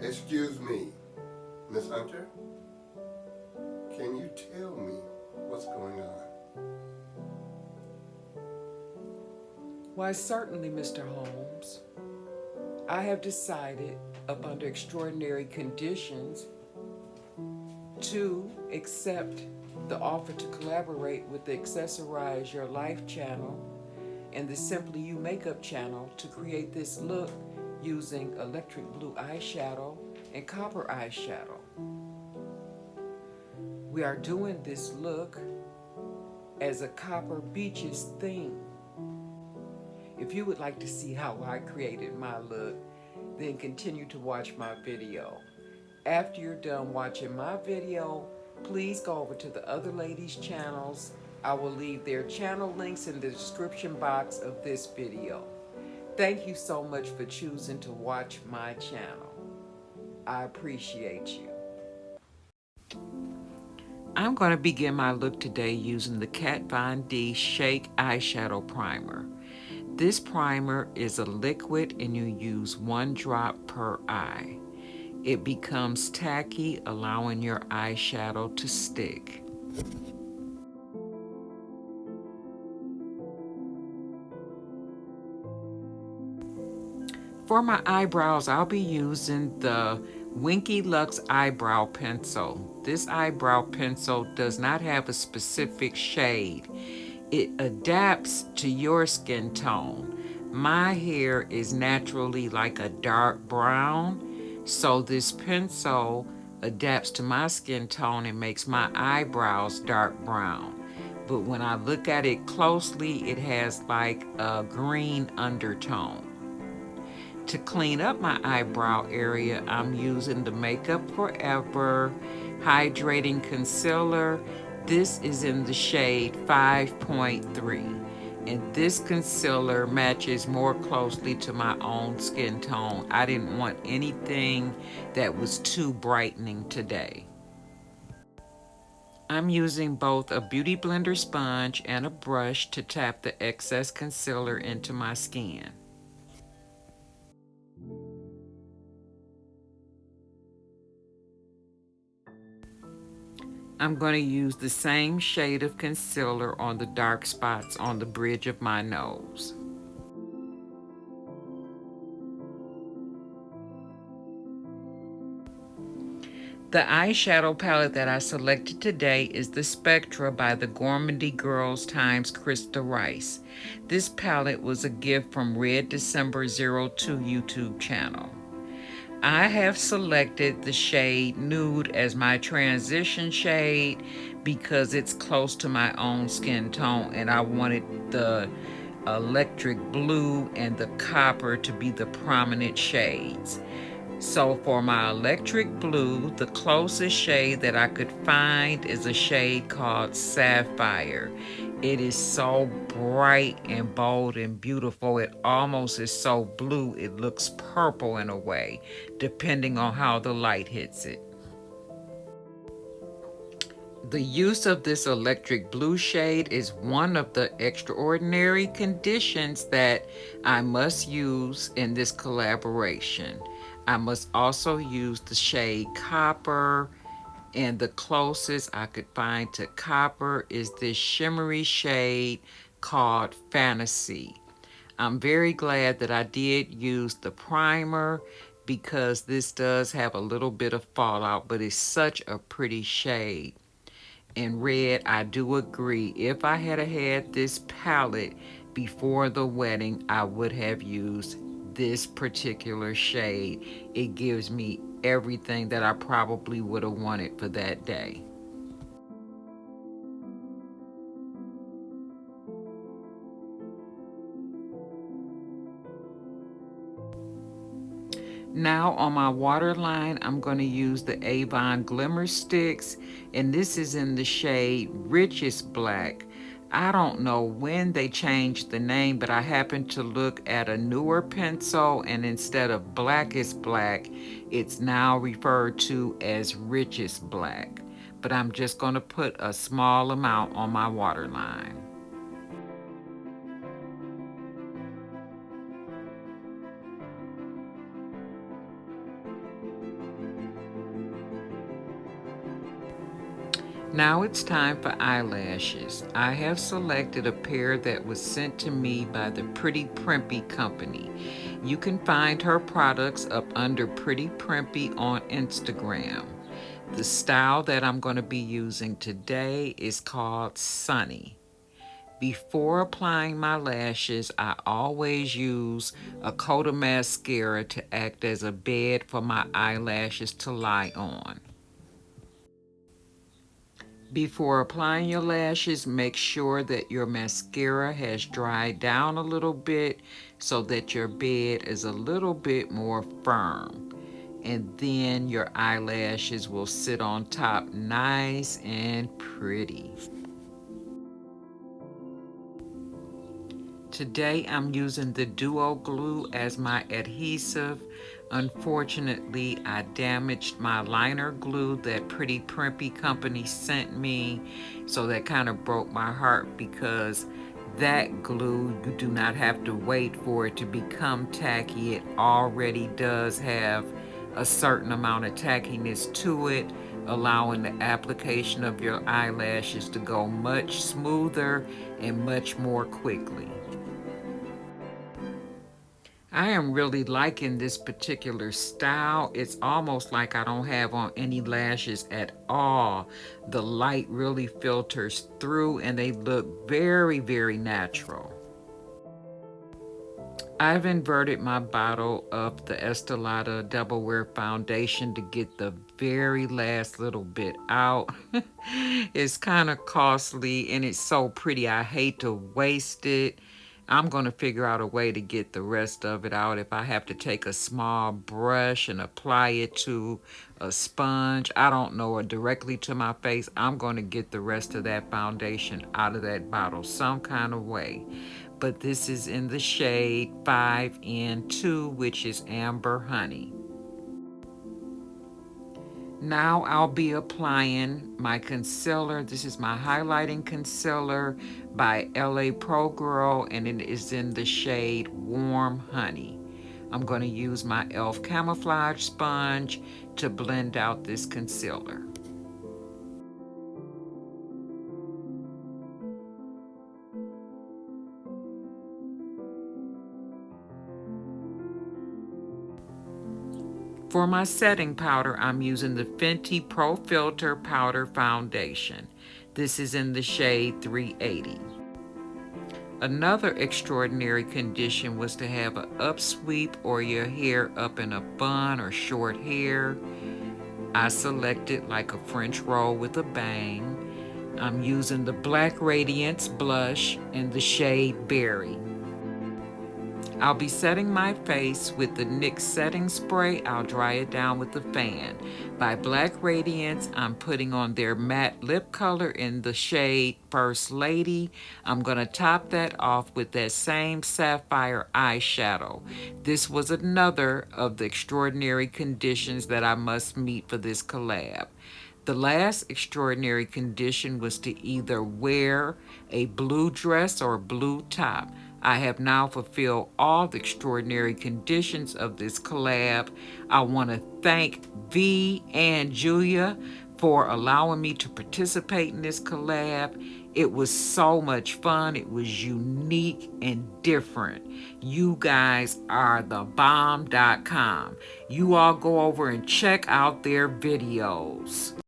Excuse me, Miss Hunter? Can you tell me what's going on? Why, certainly, Mr. Holmes. I have decided, up under extraordinary conditions, to accept the offer to collaborate with the Accessorize Your Life channel and the Simply You makeup channel to create this look using electric blue eyeshadow and copper eyeshadow. We are doing this look as a Copper Beaches theme. If you would like to see how I created my look, then continue to watch my video. After you're done watching my video, please go over to the other ladies' channels. I will leave their channel links in the description box of this video. Thank you so much for choosing to watch my channel. I appreciate you. I'm going to begin my look today using the Kat Von D Shake Eyeshadow Primer. This primer is a liquid and you use 1 drop per eye. It becomes tacky, allowing your eyeshadow to stick. For my eyebrows, I'll be using the Winky Lux Eyebrow Pencil. This eyebrow pencil does not have a specific shade. It adapts to your skin tone. My hair is naturally like a dark brown, so this pencil adapts to my skin tone and makes my eyebrows dark brown. But when I look at it closely, it has like a green undertone. To clean up my eyebrow area, I'm using the Makeup Forever Hydrating Concealer. This is in the shade 5.3. And this concealer matches more closely to my own skin tone. I didn't want anything that was too brightening today. I'm using both a Beauty Blender sponge and a brush to tap the excess concealer into my skin. I'm going to use the same shade of concealer on the dark spots on the bridge of my nose. The eyeshadow palette that I selected today is the Spectra by the Gourmandy Girls times Krista Rice. This palette was a gift from Red December 02 YouTube channel. I have selected the shade Nude as my transition shade because it's close to my own skin tone and I wanted the electric blue and the copper to be the prominent shades. So for my electric blue, the closest shade that I could find is a shade called Sapphire. It is so bright and bold and beautiful. It almost is so blue, it looks purple in a way, depending on how the light hits it. The use of this electric blue shade is one of the extraordinary conditions that I must use in this collaboration. I must also use the shade Copper, and the closest I could find to Copper is this shimmery shade called Fantasy. I'm very glad that I did use the primer because this does have a little bit of fallout, but it's such a pretty shade. In red, I do agree. If I had this palette before the wedding, I would have used this particular shade. It gives me everything that I probably would have wanted for that day. Now on my waterline, I'm going to use the Avon Glimmer Sticks, and this is in the shade Richest Black. I don't know when they changed the name, but I happened to look at a newer pencil, and instead of Blackest Black, it's now referred to as Richest Black. But I'm just going to put a small amount on my waterline. Now it's time for eyelashes. I have selected a pair that was sent to me by the Pretty Primpy company. You can find her products up under Pretty Primpy on Instagram. The style that I'm going to be using today is called Sunny. Before applying my lashes, I always use a coat of mascara to act as a bed for my eyelashes to lie on. Before applying your lashes, make sure that your mascara has dried down a little bit so that your bed is a little bit more firm. And then your eyelashes will sit on top nice and pretty. Today I'm using the Duo Glue as my adhesive. Unfortunately, I damaged my liner glue that Pretty Primpy company sent me, so that kind of broke my heart because that glue, you do not have to wait for it to become tacky. It already does have a certain amount of tackiness to it, allowing the application of your eyelashes to go much smoother and much more quickly. I am really liking this particular style. It's almost like I don't have on any lashes at all. The light really filters through and they look very, very natural. I've inverted my bottle of the Estee Lauder Double Wear Foundation to get the very last little bit out. It's kind of costly and it's so pretty. I hate to waste it. I'm going to figure out a way to get the rest of it out. If I have to take a small brush and apply it to a sponge, I don't know, or directly to my face, I'm going to get the rest of that foundation out of that bottle some kind of way. But this is in the shade 5N2, which is Amber Honey. Now I'll be applying my concealer. This is my highlighting concealer by LA Pro Girl, and it is in the shade Warm Honey. I'm going to use my e.l.f. camouflage sponge to blend out this concealer. For my setting powder, I'm using the Fenty Pro Filter Powder Foundation. This is in the shade 380. Another extraordinary condition was to have an upsweep or your hair up in a bun or short hair. I selected like a French roll with a bang. I'm using the Black Radiance blush in the shade Berry. I'll be setting my face with the NYX setting spray. I'll dry it down with the fan. By Black Radiance, I'm putting on their matte lip color in the shade First Lady. I'm going to top that off with that same sapphire eyeshadow. This was another of the extraordinary conditions that I must meet for this collab. The last extraordinary condition was to either wear a blue dress or a blue top. I have now fulfilled all the extraordinary conditions of this collab. I want to thank V and Julia for allowing me to participate in this collab. It was so much fun. It was unique and different. You guys are the bomb.com. You all go over and check out their videos.